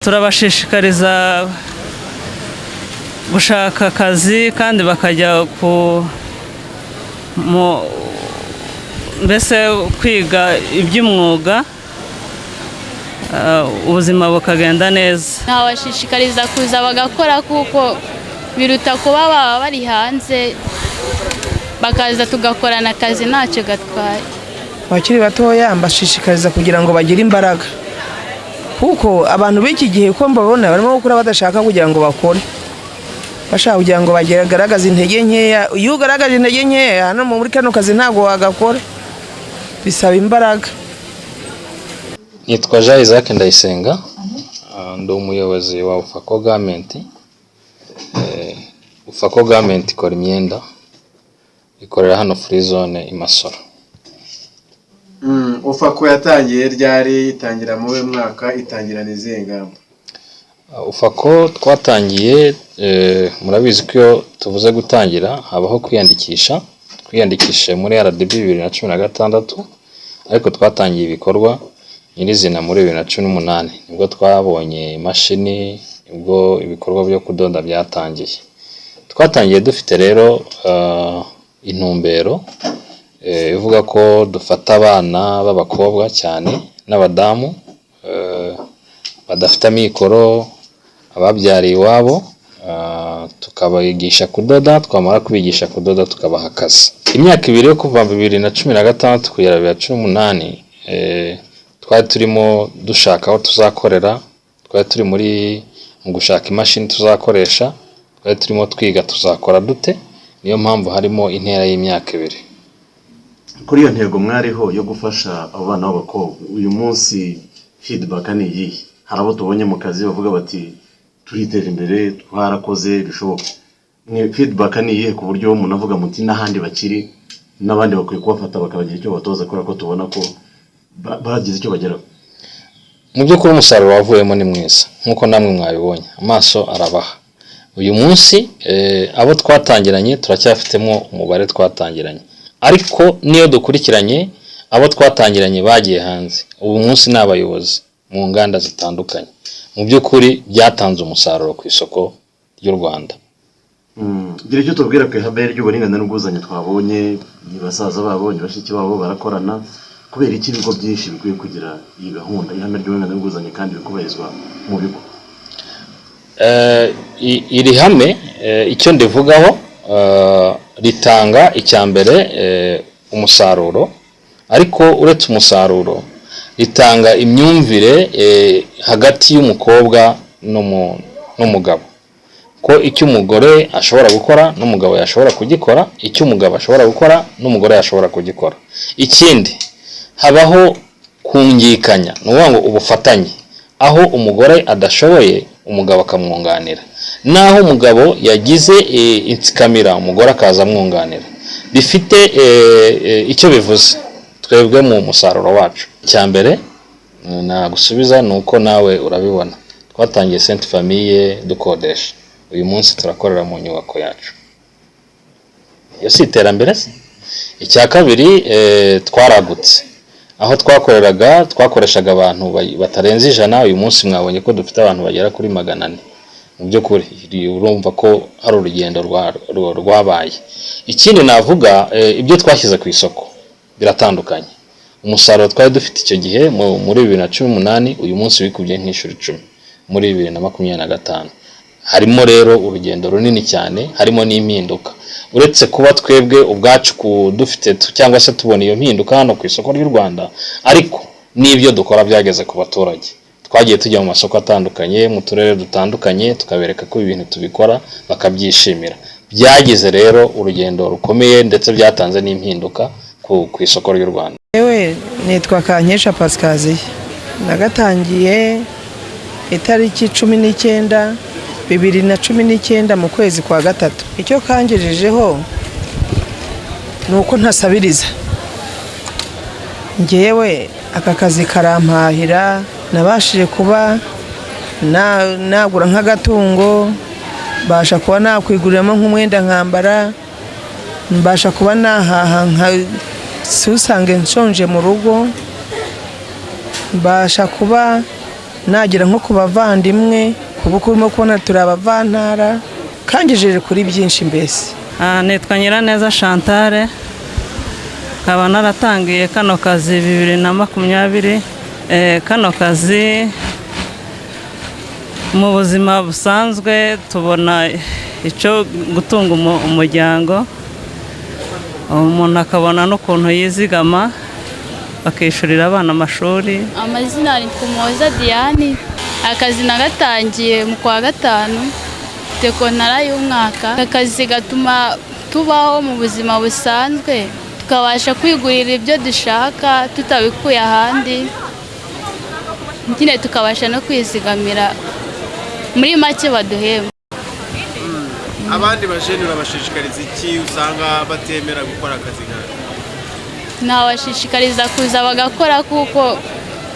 turabashishikariza gushaka akazi kandi bakajya mbese kwiga iby'umwuga ubuzima bukagenda neza. Nabashishikariza kuza bagakora kuko biruta kuba baba bari hanze bakaza tugakorana akazi ntacyo gatwaye. Abakiri batoya mbashishikariza kugira ngo bagire imbaraga kuko abantu b'iki gihe ko mbabona barimo gukora badashaka kugira ngo bakore, bashaka kugira ngo bagaragaze intege nkeya. Iyo ugaragaje intege nkeya hano muri kano kazi ntabwo wagakora, bisaba imbaraga. Nitwa Jean Isaac Ndayisenga, ndi umuyobozi wa Ufako Garment. Ufako Garment ikora imyenda, ikorera hano Free Zone i Masoro. Ufako yatangiye ryari, itangira mu mwaka, itangira n'izihe ngamba? Ufako twatangiye, murabizi ko tuvuze gutangira habaho kwiyandikisha muri RDB 2016, ariko twatangiye ibikorwa nyirizina muri 2018 nibwo twabonye imashini, nibwo ibikorwa byo kudoda byatangiye. Twatangiye dufite rero intumbero ivuga ko dufata abana b'abakobwa cyane n'abadamu badafite amikoro, ababyariye iwabo, tukabigisha kudoda. Twamara kubigisha kudoda tukabaha akazi. Imyaka 2 yo kuva 2016 kugera 2018 twari turimo dushaka aho tuzakorera, twari turi mu gushaka imashini tuzakoresha, twari turimo twiga tuzakora dute. Niyo mpamvu harimo intera y'imyaka 2. Kuri iyo ntego mwariho yo gufasha abana b'abakobwa, uyu munsi feedback ni iyi? Hari abo tubonye mu kazi bavuga bati turitera imbere, twarakoze bishoboka. Ni feedback ni iyi ku buryo umuntu avuga muti n'ahandi bakiri n'abandi bakwiye kubafata bakabagira icyo batoza, kubera ko tubona ko bagize icyo bageraho. Mu by'ukuri umusaruro wavuyemo ni mwiza nkuko namwe mwabibonye, amaso arabaha. Uyu munsi abo twatangiranye turacyafitemo umubare twatangiranye, ariko niyo dukurikiranye abo twatangiranye bagiye hanze, ubu munsi n'abayobozi mu nganda zitandukanye. Mu by'ukuri byatanze umusaruro ku isoko ry'u Rwanda. Gira icyo tubwira ku ihame ry'uburinganire n'ubwuzuzanye twabonye, ni basaza babonye bashiki babo barakorana, kubera iki ibigo byinshi bikwiye kugira iyi gahunda ihame ry'uburinganire n'ubwuzuzanye kandi bikubahirizwa mu bigo? Iri hame icyo ndivugaho ritanga icyambere umusaruro, ariko uretse umusaruro ritanga imyumvire hagati y'umukobwa n'umugabo, ko icyo umugore ashobora gukora n'umugabo yashobora kugikora, icyo umugabo ashobora gukora n'umugore yashobora kugikora. Ikindi habaho kungikanya, nuvuga ngo ubufatanye, aho umugore adashoboye umugabo akamwunganira, naho umugabo yagize intsikamira umugore akaza amwunganira. Bifite icyo bivuze twebwe mu musaruro wacu. Cyambere nagusubiza nuko nawe urabibona, twatangiye Sainte Famille dukodesha, uyu munsi turakorera mu nyubako yacu. Iyo si iterambere se? Icya kabiri twaragutse, aho twakoreshaga abantu batarenze 100, uyu munsi mwabonye ko dufite abantu bagera kuri 400. Mu by'ukuri urumva ko hari urugendo rwabaye. Ikindi navuga, ibyo twashyize ku isoko biratandukanye. Umusaruro twari dufite icyo gihe muri 2018 uyu munsi wikubye nk'inshuro 10 muri 2025. Harimo rero urugendo runini cyane, harimo n'impinduka. Uretse kuba twebwe ubwacu dufite cyangwa se tubona iyo mpinduka hano ku isoko ry'u Rwanda, ariko n'ibyo dukora byageze ku baturage. Twagiye tujya mu masoko atandukanye mu turere dutandukanye, tukabereka ko ibintu tubikora bakabyishimira. Byagize rero urugendo rukomeye ndetse byatanze n'impinduka ku isoko ry'u Rwanda. Yewe nitwa Kankesha Pascasie, nagatangiye itariki 19 2019 mu kwezi kwa 3. Icyo kangejejeho nuko ntasabiriza. Ngewe aka kazi karampahira, nabashije kuba nagura nk'agatungo, basha kuba nakwiguriramo nk'umwenda nkambara, mbasha kuba nahaha susange nshonje mu rugo, mbasha kuba nagera nko ku bavandimwe kuko urimo kubona turi abavantara kangejeje kuri byinshi mbese. Nitwa Nyiraneza Chantal, nkaba naratangiye kano kazi 2020. Kano kazi mu buzima busanzwe tubona icyo gutunga umuryango, umuntu akabona n'ukuntu yizigama bakishyurira abana amashuri. Amazina ni Kumuhoza Diane, akazi nagatangiye mu kwa gatanu mfite kontara y'umwaka. Akazi gatuma tubaho mu buzima busanzwe, tukabasha kwigurira ibyo dushaka tutabikuye ahandi, nyine tukabasha no kwizigamira muri make baduhemba. Abandi bajene babashishikariza iki usanga batemera gukora akazi nk'aka? Nabashishikariza kuza bagakora kuko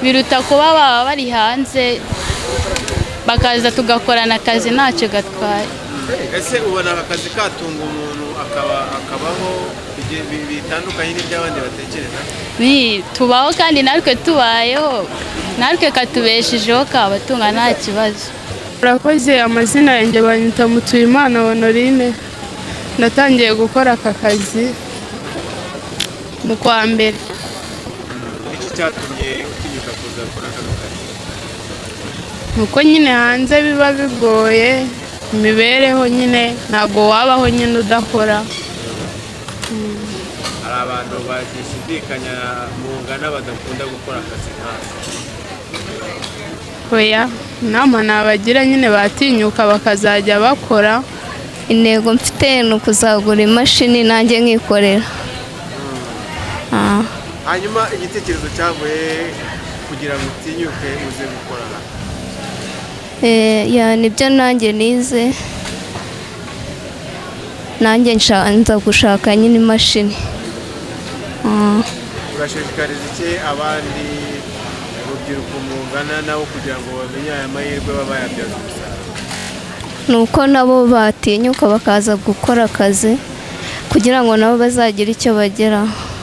biruta kuba baba bari hanze bakaza tugakorana akazi ntacyo gatwaye. Ese ubona aka kazi katunga umuntu akabaho bitandukanye n'iby'abandi batekereza? Tubaho kandi natwe tubayeho, natwe katubeshejeho kabatunga nta kibazo. Urakoze. Amazina yanjye banyita Mutuyimana Honorine, natangiye gukora aka kazi mu kwa mbere. Iki cyatumye utinyuka kuza gukora aka kazi? Nuko nyine hanze biba bigoye, imibereho nyine ntabwo wabaho nyine udakora. Hari abantu bagishidikanya mungana badakunda gukora akazi nk'aka? Oya, inama nabagira nyine batinyuka bakazajya bakora. Intego mfite ni ukuzagura imashini nanjye nkikorera. Hanyuma igitekerezo cyavuye kugira ngo utinyuke uze gukora hano? Nibyo nanjye nize, nanjye nza gushaka nyine imashini. Urashishikariza iki abandi urubyiruko mungana nabo kugira ngo bamenye aya mahirwe baba yabyaza umusaruro? Ni uko nabo batinyuka bakaza gukora akazi kugira ngo nabo bazagire icyo bageraho.